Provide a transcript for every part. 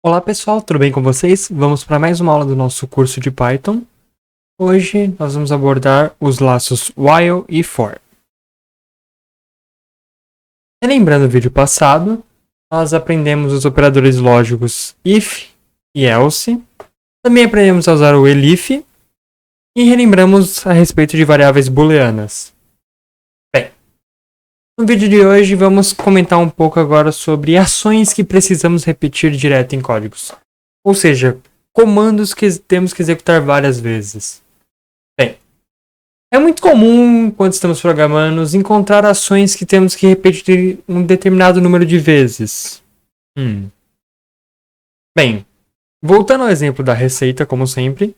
Olá pessoal, tudo bem com vocês? Vamos para mais uma aula do nosso curso de Python. Hoje nós vamos abordar os laços while e for. Lembrando o vídeo passado, nós aprendemos os operadores lógicos if e else. Também aprendemos a usar o elif e relembramos a respeito de variáveis booleanas. Bem, no vídeo de hoje vamos comentar um pouco agora sobre ações que precisamos repetir direto em códigos. Ou seja, comandos que temos que executar várias vezes. Bem, é muito comum, quando estamos programando, encontrar ações que temos que repetir um determinado número de vezes. Bem, voltando ao exemplo da receita, como sempre,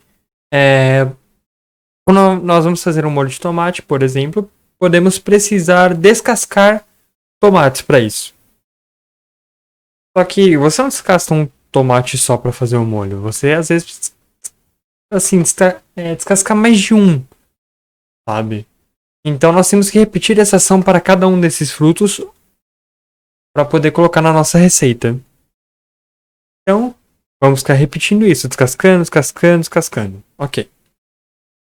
quando nós vamos fazer um molho de tomate, por exemplo, podemos precisar descascar tomates para isso. Só que você não descasca um tomate só para fazer o molho. Você, às vezes, assim, descascar mais de um, sabe? Então, nós temos que repetir essa ação para cada um desses frutos para poder colocar na nossa receita. Então, vamos ficar repetindo isso, descascando, descascando, descascando. Ok.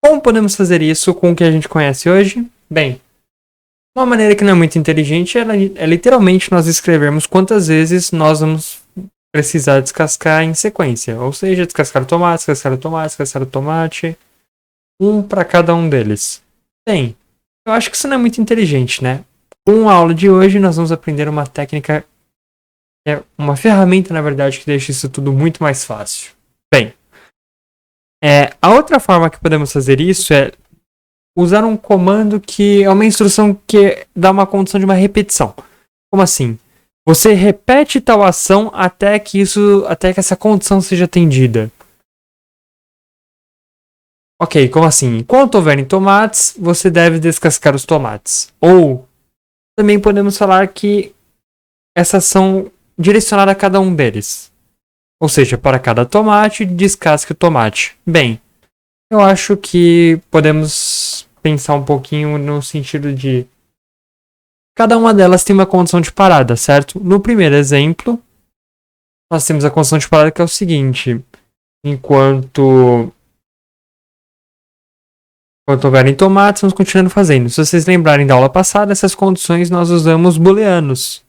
Como podemos fazer isso com o que a gente conhece hoje? Bem, uma maneira que não é muito inteligente é literalmente nós escrevermos quantas vezes nós vamos precisar descascar em sequência. Ou seja, descascar o tomate, descascar o tomate, descascar o tomate. Um para cada um deles. Bem, eu acho que isso não é muito inteligente, né? Com a aula de hoje nós vamos aprender uma técnica, uma ferramenta, na verdade, que deixa isso tudo muito mais fácil. Bem, a outra forma que podemos fazer isso é usar um comando que é uma instrução que dá uma condição de uma repetição. Como assim? Você repete tal ação até que essa condição seja atendida. Ok, como assim? Enquanto houverem tomates, você deve descascar os tomates. Ou também podemos falar que essa ação direcionada a cada um deles. Ou seja, para cada tomate, descasque o tomate. Bem, eu acho que podemos pensar um pouquinho no sentido de cada uma delas tem uma condição de parada, certo? No primeiro exemplo, nós temos a condição de parada que é o seguinte. Enquanto houverem tomates, vamos continuando fazendo. Se vocês lembrarem da aula passada, essas condições nós usamos booleanos.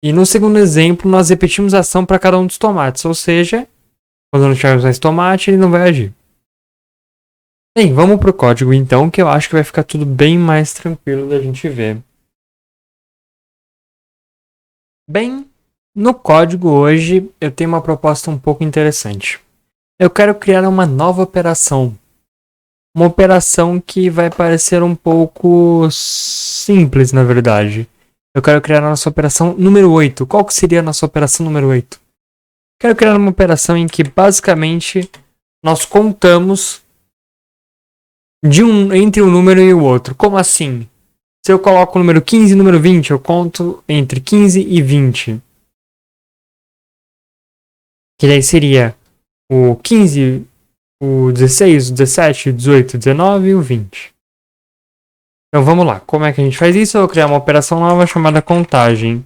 E no segundo exemplo, nós repetimos a ação para cada um dos tomates. Ou seja, quando não tivermos mais tomate, ele não vai agir. Bem, vamos para o código então, que eu acho que vai ficar tudo bem mais tranquilo da gente ver. Bem, no código hoje eu tenho uma proposta um pouco interessante. Eu quero criar uma nova operação. Uma operação que vai parecer um pouco simples, na verdade. Eu quero criar a nossa operação número 8. Qual que seria a nossa operação número 8? Quero criar uma operação em que, basicamente, nós contamos entre um número e o outro. Como assim? Se eu coloco o número 15 e o número 20, eu conto entre 15 e 20. Que daí seria o 15, o 16, o 17, o 18, o 19 e o 20. Então vamos lá. Como é que a gente faz isso? Eu vou criar uma operação nova chamada contagem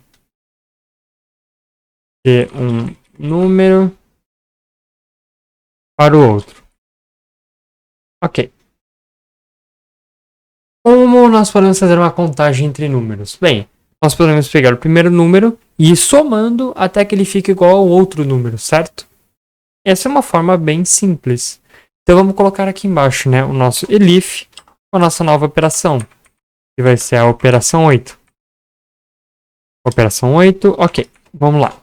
de um número para o outro. Ok. Como nós podemos fazer uma contagem entre números? Bem, nós podemos pegar o primeiro número e ir somando até que ele fique igual ao outro número, certo? Essa é uma forma bem simples. Então vamos colocar aqui embaixo, né, o nosso elif com a nossa nova operação, que vai ser a operação 8. Operação 8, ok. Vamos lá.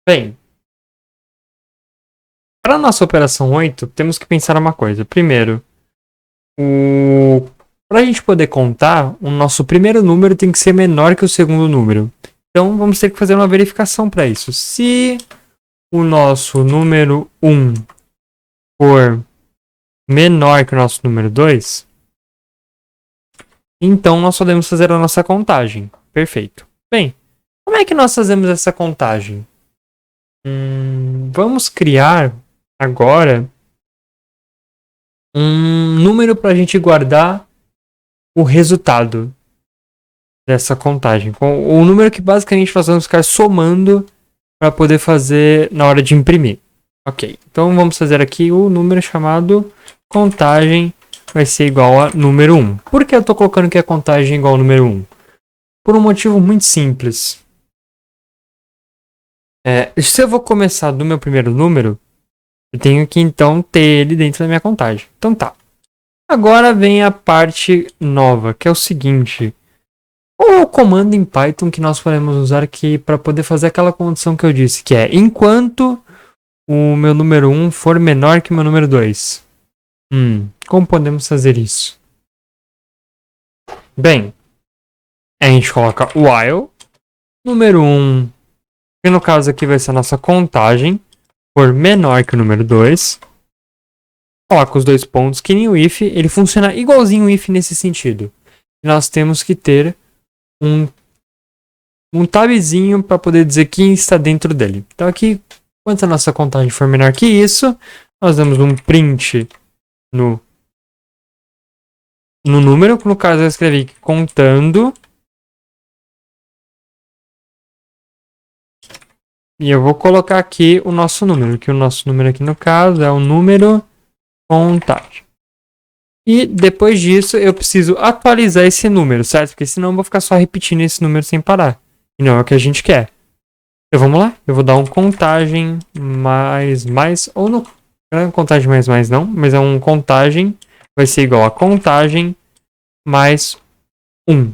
Bem, para a nossa operação 8, temos que pensar uma coisa. Primeiro, para a gente poder contar, o nosso primeiro número tem que ser menor que o segundo número. Então, vamos ter que fazer uma verificação para isso. Se o nosso número 1 for menor que o nosso número 2, então nós podemos fazer a nossa contagem. Perfeito. Bem, como é que nós fazemos essa contagem? Vamos criar agora um número para a gente guardar o resultado dessa contagem. O número que basicamente nós vamos ficar somando para poder fazer na hora de imprimir. Ok, então vamos fazer aqui o número chamado contagem vai ser igual a número 1. Por que eu estou colocando que a contagem é igual ao número 1? Por um motivo muito simples. Se eu vou começar do meu primeiro número, eu tenho que então ter ele dentro da minha contagem. Então tá. Agora vem a parte nova, que é o seguinte. Qual é o comando em Python que nós podemos usar aqui para poder fazer aquela condição que eu disse, que é enquanto o meu número 1 for menor que o meu número 2. Como podemos fazer isso? Bem, a gente coloca while, número 1, que no caso aqui vai ser a nossa contagem, for menor que o número 2. Coloca os dois pontos, que nem o if, ele funciona igualzinho o if nesse sentido. Nós temos que ter um tabzinho para poder dizer quem está dentro dele. Então aqui, quando a nossa contagem for menor que isso, nós damos um print no número, no caso eu escrevi contando. E eu vou colocar aqui o nosso número, que o nosso número aqui no caso é o número contagem. E depois disso eu preciso atualizar esse número, certo? Porque senão eu vou ficar só repetindo esse número sem parar. E não é o que a gente quer. Então vamos lá, eu vou dar um contagem mais, ou não é um contagem mais não, mas é um contagem, vai ser igual a contagem mais 1.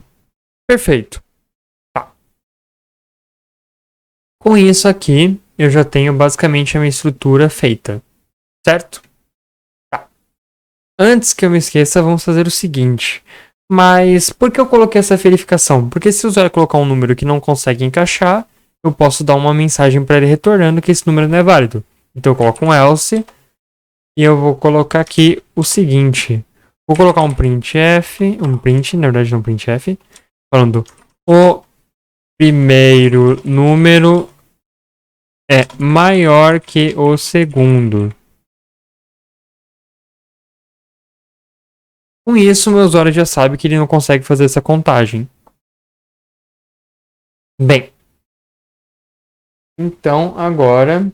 Perfeito. Tá. Com isso aqui, eu já tenho basicamente a minha estrutura feita, certo? Tá. Antes que eu me esqueça, vamos fazer o seguinte. Mas por que eu coloquei essa verificação? Porque se o usuário colocar um número que não consegue encaixar, eu posso dar uma mensagem para ele retornando que esse número não é válido. Então eu coloco um else e eu vou colocar aqui o seguinte. Vou colocar um printf, na verdade não printf, falando o primeiro número é maior que o segundo. Com isso, o meu usuário já sabe que ele não consegue fazer essa contagem. Bem, então agora,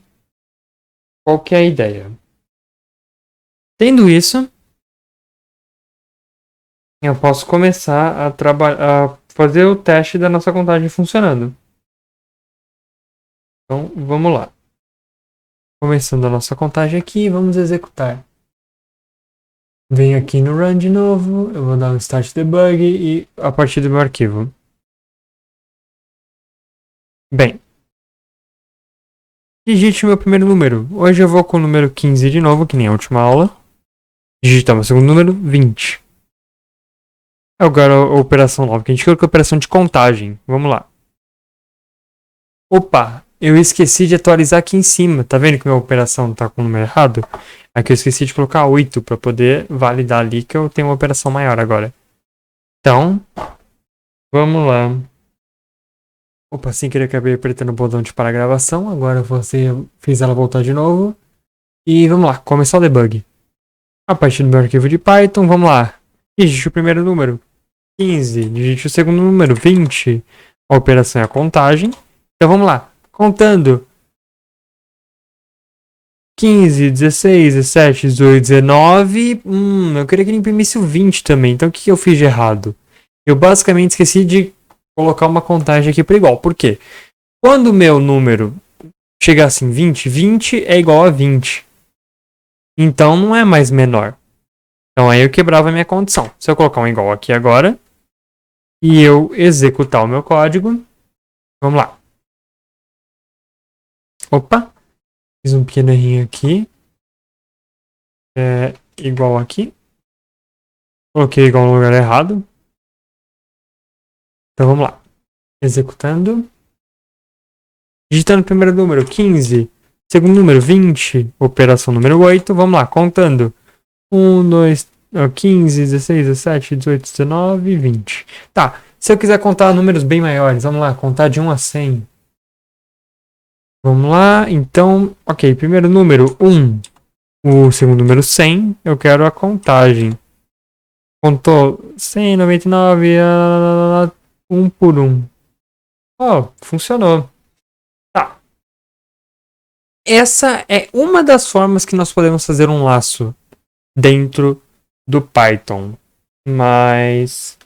qual que é a ideia? Tendo isso, eu posso começar a fazer o teste da nossa contagem funcionando. Então, vamos lá. Começando a nossa contagem aqui, vamos executar. Venho aqui no run de novo, eu vou dar um start debug e a partir do meu arquivo. Bem, digite o meu primeiro número. Hoje eu vou com o número 15 de novo, que nem a última aula. Digitar o meu segundo número, 20. Agora a operação nova, que a gente colocou a operação de contagem. Vamos lá. Opa, eu esqueci de atualizar aqui em cima. Tá vendo que minha operação tá com o número errado? Aqui eu esqueci de colocar 8 para poder validar ali que eu tenho uma operação maior agora. Então, vamos lá. Opa, sem querer acabei apertando o botão de parar a gravação. Agora você fez ela voltar de novo. E vamos lá, começar o debug. A partir do meu arquivo de Python, vamos lá. Digite o primeiro número, 15. Digite o segundo número, 20. A operação é a contagem. Então vamos lá, contando. 15, 16, 17, 18, 19. Eu queria que ele imprimisse o 20 também. Então o que eu fiz de errado? Eu basicamente esqueci de colocar uma contagem aqui para igual. Por quê? Quando o meu número chegasse em 20, 20 é igual a 20. Então não é mais menor. Então aí eu quebrava a minha condição. Se eu colocar um igual aqui agora e eu executar o meu código, vamos lá. Opa, fiz um pequeno errinho aqui. Igual aqui. Coloquei igual no lugar errado. Então vamos lá. Executando. Digitando o primeiro número, 15. Segundo número, 20. Operação número 8. Vamos lá, contando. 1, 2, 15, 16, 17, 18, 19, 20. Tá, se eu quiser contar números bem maiores, vamos lá, contar de 1 a 100. Vamos lá, então, ok, primeiro número, 1. O segundo número, 100. Eu quero a contagem. Contou 199, 1 por 1. Oh, funcionou. Tá. essa é uma das formas que nós podemos fazer um laço dentro do Python. Mas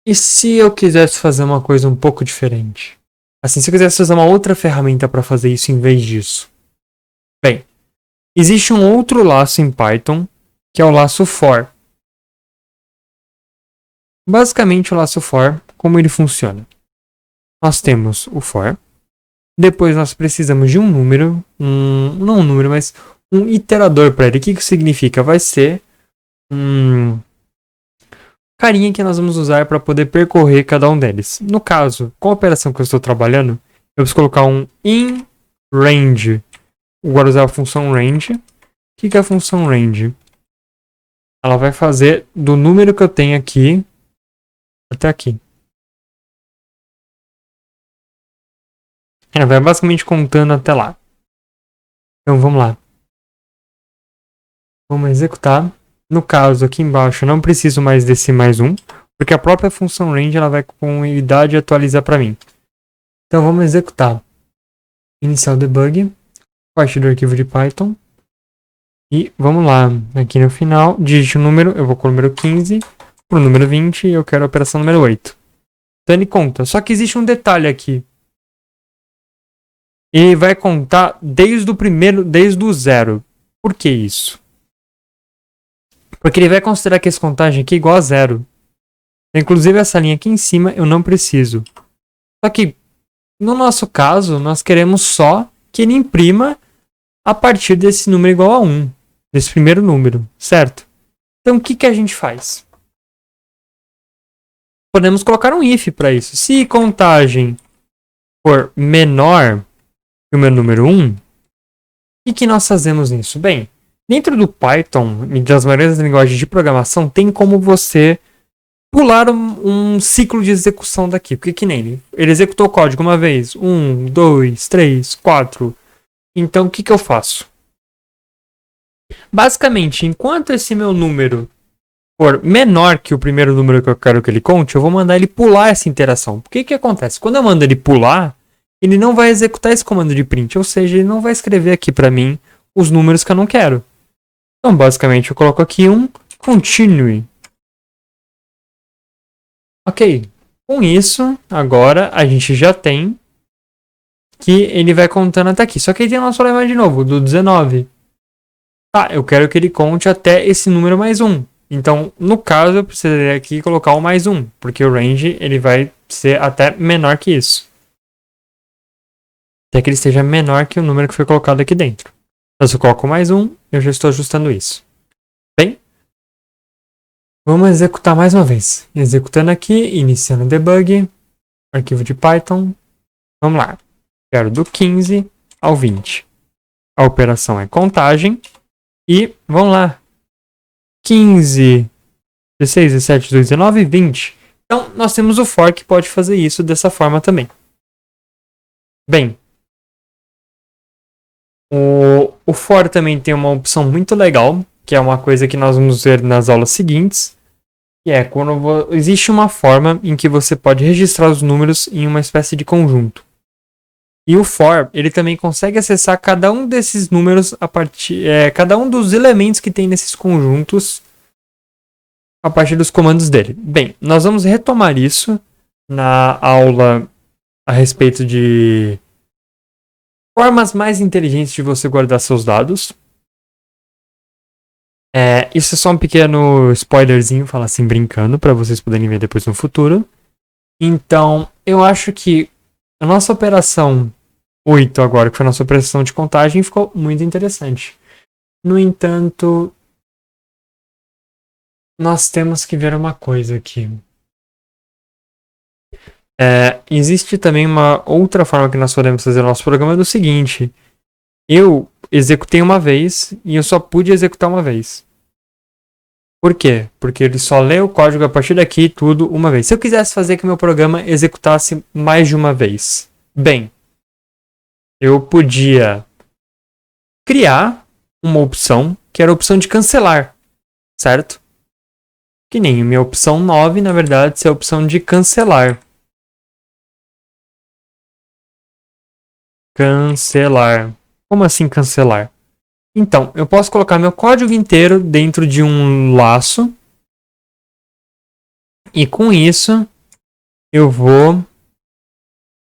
e se eu quisesse fazer uma coisa um pouco diferente? Assim, se eu quisesse usar uma outra ferramenta para fazer isso em vez disso. Bem, existe um outro laço em Python, que é o laço for. Basicamente, o laço for, como ele funciona? Nós temos o for, depois nós precisamos de um número, não um número, mas um iterador para ele. O que isso significa? Vai ser um carinha que nós vamos usar para poder percorrer cada um deles. No caso, com a operação que eu estou trabalhando, eu preciso colocar um in range. Agora usar a função range. O que é a função range? Ela vai fazer do número que eu tenho aqui até aqui. Ela vai basicamente contando até lá. Então vamos lá. Vamos executar. No caso, aqui embaixo, eu não preciso mais desse mais um, porque a própria função range ela vai com idade atualizar para mim. Então vamos executar. Iniciar o debug. Parte do arquivo de Python. E vamos lá. Aqui no final, digite o número. Eu vou com o número 15. Para o número 20 e eu quero a operação número 8. Então ele conta. Só que existe um detalhe aqui. Ele vai contar desde o zero. Por que isso? Porque ele vai considerar que essa contagem aqui é igual a zero. Inclusive essa linha aqui em cima eu não preciso. Só que no nosso caso nós queremos só que ele imprima a partir desse número igual a 1. Desse primeiro número, certo? Então o que a gente faz? Podemos colocar um if para isso. Se contagem for menor que o meu número 1, o que nós fazemos nisso? Bem, dentro do Python e das maioria das linguagens de programação, tem como você pular um ciclo de execução daqui. Porque que nem ele executou o código uma vez. 1, 2, 3, 4. Então o que eu faço? Basicamente, enquanto esse meu número for menor que o primeiro número que eu quero que ele conte, eu vou mandar ele pular essa interação. Porque que acontece? Quando eu mando ele pular, ele não vai executar esse comando de print. Ou seja, ele não vai escrever aqui para mim os números que eu não quero. Então, basicamente, eu coloco aqui um continue. Ok. Com isso, agora a gente já tem que ele vai contando até aqui. Só que aí tem o nosso problema de novo, do 19. Tá, eu quero que ele conte até esse número mais 1. Então, no caso, eu precisaria aqui colocar o mais 1. Porque o range ele vai ser até menor que isso. Até que ele esteja menor que o número que foi colocado aqui dentro. Então, se eu coloco mais 1, eu já estou ajustando isso. Bem, vamos executar mais uma vez. Executando aqui, iniciando o debug. Arquivo de Python. Vamos lá. Quero do 15 ao 20. A operação é contagem. E vamos lá. 15, 16, 17, 18, 19, 20. Então, nós temos o for que pode fazer isso dessa forma também. Bem, o for também tem uma opção muito legal, que é uma coisa que nós vamos ver nas aulas seguintes, que é quando existe uma forma em que você pode registrar os números em uma espécie de conjunto. E o for, ele também consegue acessar cada um desses números cada um dos elementos que tem nesses conjuntos a partir dos comandos dele. Bem, nós vamos retomar isso na aula a respeito de formas mais inteligentes de você guardar seus dados. Isso é só um pequeno spoilerzinho, falar assim, brincando, para vocês poderem ver depois no futuro. Então, eu acho que a nossa operação 8 agora, que foi a nossa operação de contagem, ficou muito interessante. No entanto, nós temos que ver uma coisa aqui. Existe também uma outra forma que nós podemos fazer o nosso programa do seguinte. Eu executei uma vez e eu só pude executar uma vez. Por quê? Porque ele só lê o código a partir daqui tudo uma vez. Se eu quisesse fazer que meu programa executasse mais de uma vez, bem, eu podia criar uma opção que era a opção de cancelar, certo? Que nem a minha opção 9, na verdade, é a opção de cancelar. cancelar. Como assim cancelar? Então, eu posso colocar meu código inteiro dentro de um laço. E com isso, eu vou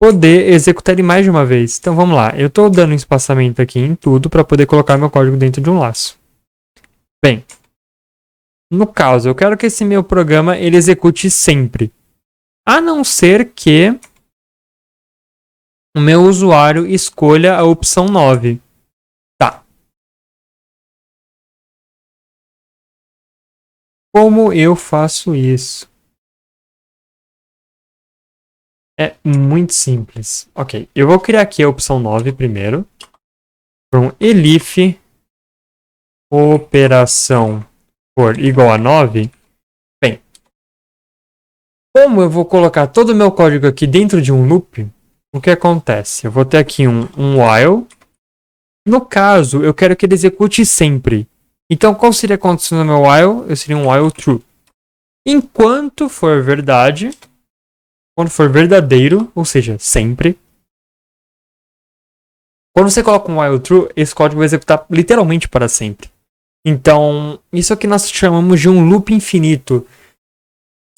poder executar ele mais de uma vez. Então vamos lá, eu estou dando um espaçamento aqui em tudo para poder colocar meu código dentro de um laço. Bem, no caso, eu quero que esse meu programa ele execute sempre. A não ser que o meu usuário escolha a opção 9. Tá. Como eu faço isso? É muito simples. Ok, eu vou criar aqui a opção 9 primeiro. Então, elif operação for igual a 9. Bem, como eu vou colocar todo o meu código aqui dentro de um loop, o que acontece? Eu vou ter aqui um while. No caso, eu quero que ele execute sempre. Então, qual seria a condição do meu while? Eu seria um while true. Enquanto for verdade, quando for verdadeiro, ou seja, sempre. Quando você coloca um while true, esse código vai executar literalmente para sempre. Então, isso é o que nós chamamos de um loop infinito.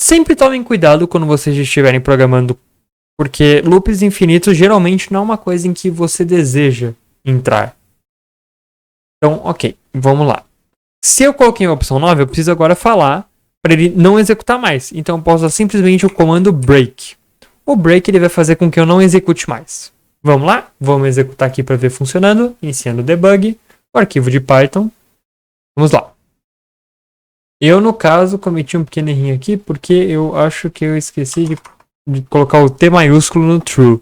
Sempre tomem cuidado quando vocês estiverem programando, porque loops infinitos geralmente não é uma coisa em que você deseja entrar. Então, ok, vamos lá. Se eu coloquei a opção 9, eu preciso agora falar para ele não executar mais. Então, eu posso usar simplesmente o comando break. O break ele vai fazer com que eu não execute mais. Vamos lá? Vamos executar aqui para ver funcionando. Iniciando o debug. O arquivo de Python. Vamos lá. Eu, no caso, cometi um pequeno errinho aqui porque eu acho que eu esqueci de colocar o T maiúsculo no true.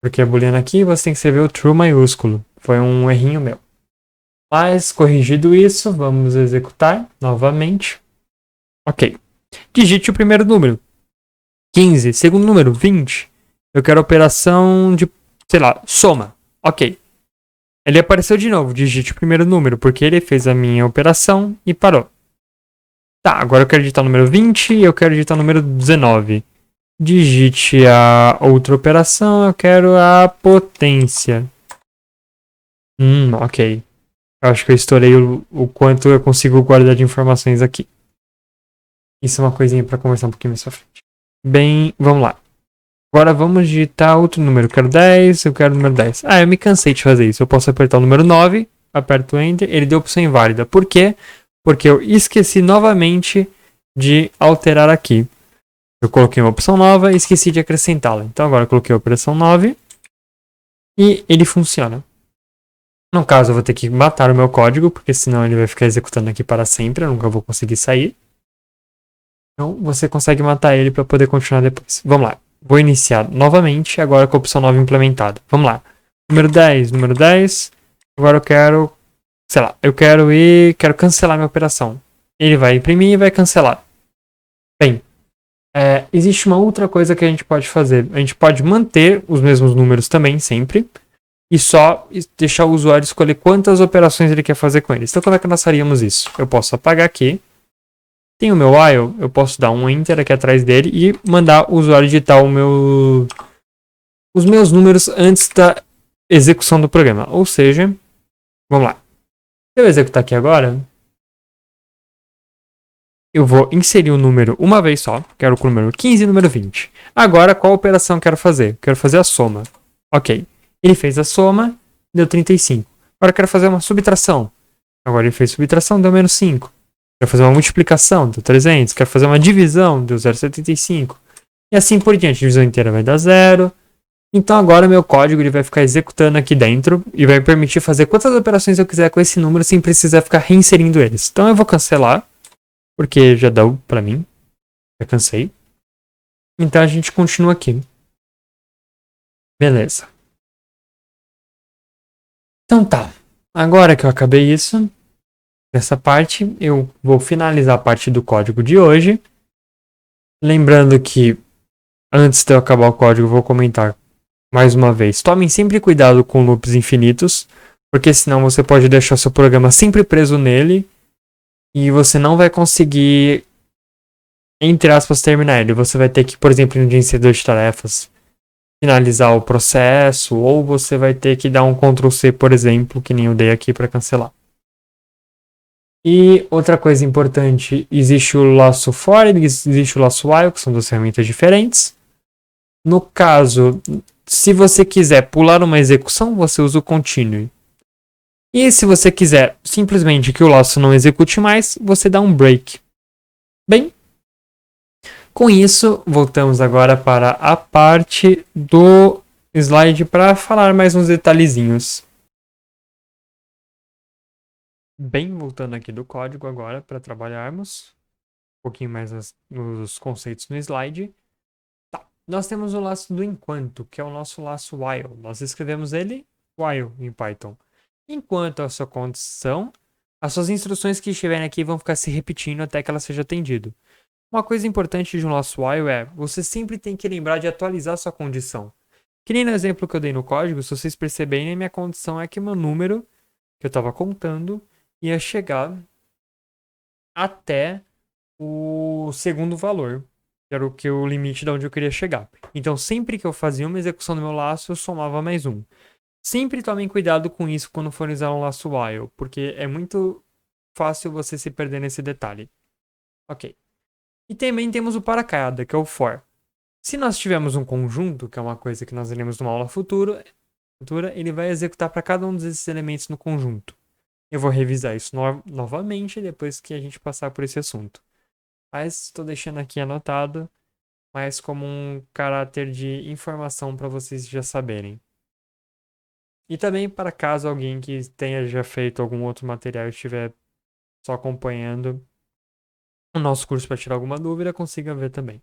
Porque a booleana aqui você tem que escrever o true maiúsculo. Foi um errinho meu. Mas, corrigido isso, vamos executar novamente. Ok. Digite o primeiro número. 15. Segundo número, 20. Eu quero a operação de, sei lá, soma. Ok. Ele apareceu de novo. Digite o primeiro número, porque ele fez a minha operação e parou. Tá, agora eu quero digitar o número 20 e eu quero digitar o número 19. Digite a outra operação, eu quero a potência. Ok. Eu acho que eu estourei o quanto eu consigo guardar de informações aqui. Isso é uma coisinha para conversar um pouquinho mais pra frente. Bem, vamos lá. Agora vamos digitar outro número. Eu quero 10, eu quero o número 10. Eu me cansei de fazer isso. Eu posso apertar o número 9, aperto o Enter, ele deu opção inválida. Por quê? Porque eu esqueci novamente de alterar aqui. Eu coloquei uma opção nova e esqueci de acrescentá-la. Então agora eu coloquei a operação 9 e ele funciona. No caso, eu vou ter que matar o meu código, porque senão ele vai ficar executando aqui para sempre. Eu nunca vou conseguir sair. Então, você consegue matar ele para poder continuar depois. Vamos lá. Vou iniciar novamente, agora com a opção 9 implementada. Vamos lá. Número 10, número 10. Agora eu quero, sei lá, quero cancelar minha operação. Ele vai imprimir e vai cancelar. Bem, existe uma outra coisa que a gente pode fazer. A gente pode manter os mesmos números também, sempre. E só deixar o usuário escolher quantas operações ele quer fazer com eles. Então, como é que nós faríamos isso? Eu posso apagar aqui. Tem o meu while, eu posso dar um enter aqui atrás dele e mandar o usuário digitar os meus números antes da execução do programa. Ou seja, vamos lá. Se eu executar aqui agora, eu vou inserir o número uma vez só. Quero com o número 15 e o número 20. Agora, qual operação eu quero fazer? Quero fazer a soma. Ok. Ele fez a soma, deu 35. Agora eu quero fazer uma subtração. Agora ele fez subtração, deu menos 5. Quero fazer uma multiplicação, deu 300. Quero fazer uma divisão, deu 0,75. E assim por diante. A divisão inteira vai dar 0. Então agora meu código ele vai ficar executando aqui dentro e vai permitir fazer quantas operações eu quiser com esse número sem precisar ficar reinserindo eles. Então eu vou cancelar, porque já deu pra mim. Já cansei. Então a gente continua aqui. Beleza. Então tá. Agora que eu acabei isso, dessa parte, eu vou finalizar a parte do código de hoje. Lembrando que, antes de eu acabar o código, eu vou comentar mais uma vez. Tomem sempre cuidado com loops infinitos, porque senão você pode deixar o seu programa sempre preso nele e você não vai conseguir, entre aspas, terminar ele. Você vai ter que, por exemplo, no gerenciador de tarefas, finalizar o processo, ou você vai ter que dar um Ctrl C, por exemplo, que nem eu dei aqui para cancelar. E outra coisa importante, existe o laço for e existe o laço while, que são duas ferramentas diferentes. No caso, se você quiser pular uma execução, você usa o continue. E se você quiser simplesmente que o laço não execute mais, você dá um break. Bem, com isso, voltamos agora para a parte do slide para falar mais uns detalhezinhos. Bem, voltando aqui do código agora para trabalharmos um pouquinho mais nos conceitos no slide. Tá. Nós temos o laço do enquanto, que é o nosso laço while. Nós escrevemos ele while em Python. Enquanto a sua condição, as suas instruções que estiverem aqui vão ficar se repetindo até que ela seja atendida. Uma coisa importante de um laço while é você sempre tem que lembrar de atualizar sua condição. Que nem no exemplo que eu dei no código, se vocês perceberem, a minha condição é que meu número que eu estava contando ia chegar até o segundo valor, que era o limite de onde eu queria chegar. Então, sempre que eu fazia uma execução do meu laço, eu somava mais um. Sempre tomem cuidado com isso quando for usar um laço while, porque é muito fácil você se perder nesse detalhe. Ok. E também temos o para cada, que é o for. Se nós tivermos um conjunto, que é uma coisa que nós veremos numa aula futura, ele vai executar para cada um desses elementos no conjunto. Eu vou revisar isso novamente depois que a gente passar por esse assunto. Mas estou deixando aqui anotado, mais como um caráter de informação para vocês já saberem. E também para caso alguém que tenha já feito algum outro material e estiver só acompanhando o nosso curso para tirar alguma dúvida, consiga ver também.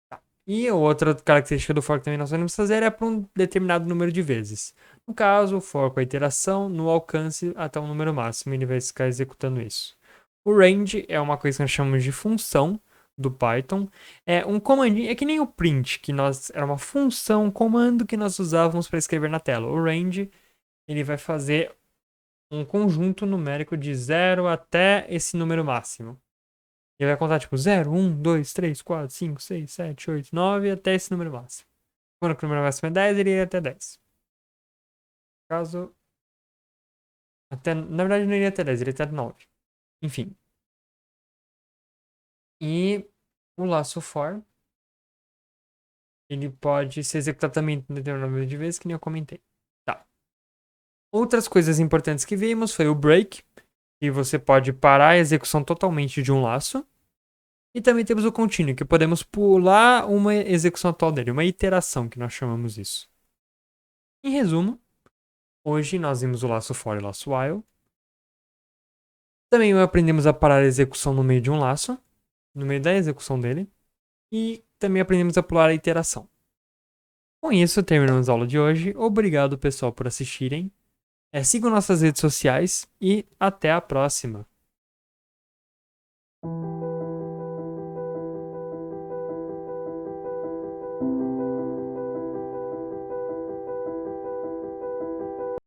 Tá. E a outra característica do for que também nós vamos fazer é para um determinado número de vezes. No caso, o for com a iteração, no alcance até um número máximo, ele vai ficar executando isso. O range é uma coisa que nós chamamos de função do Python. É um comandinho, é que nem o print, que era uma função, um comando que nós usávamos para escrever na tela. O range, ele vai fazer um conjunto numérico de 0 até esse número máximo. Ele vai contar tipo 0, 1, 2, 3, 4, 5, 6, 7, 8, 9 até esse número máximo. Quando o número máximo é 10, ele ia até 10. Caso. Na verdade, não iria até 10, ele ia até 9. Enfim. E o laço for, ele pode ser executado também em determinado número de vezes, que nem eu comentei. Tá. Outras coisas importantes que vimos foi o break, que você pode parar a execução totalmente de um laço. E também temos o continue, que podemos pular uma execução atual dele, uma iteração, que nós chamamos isso. Em resumo, hoje nós vimos o laço for e o laço while. Também aprendemos a parar a execução no meio de um laço, no meio da execução dele. E também aprendemos a pular a iteração. Com isso, terminamos a aula de hoje. Obrigado, pessoal, por assistirem. Sigam nossas redes sociais e até a próxima.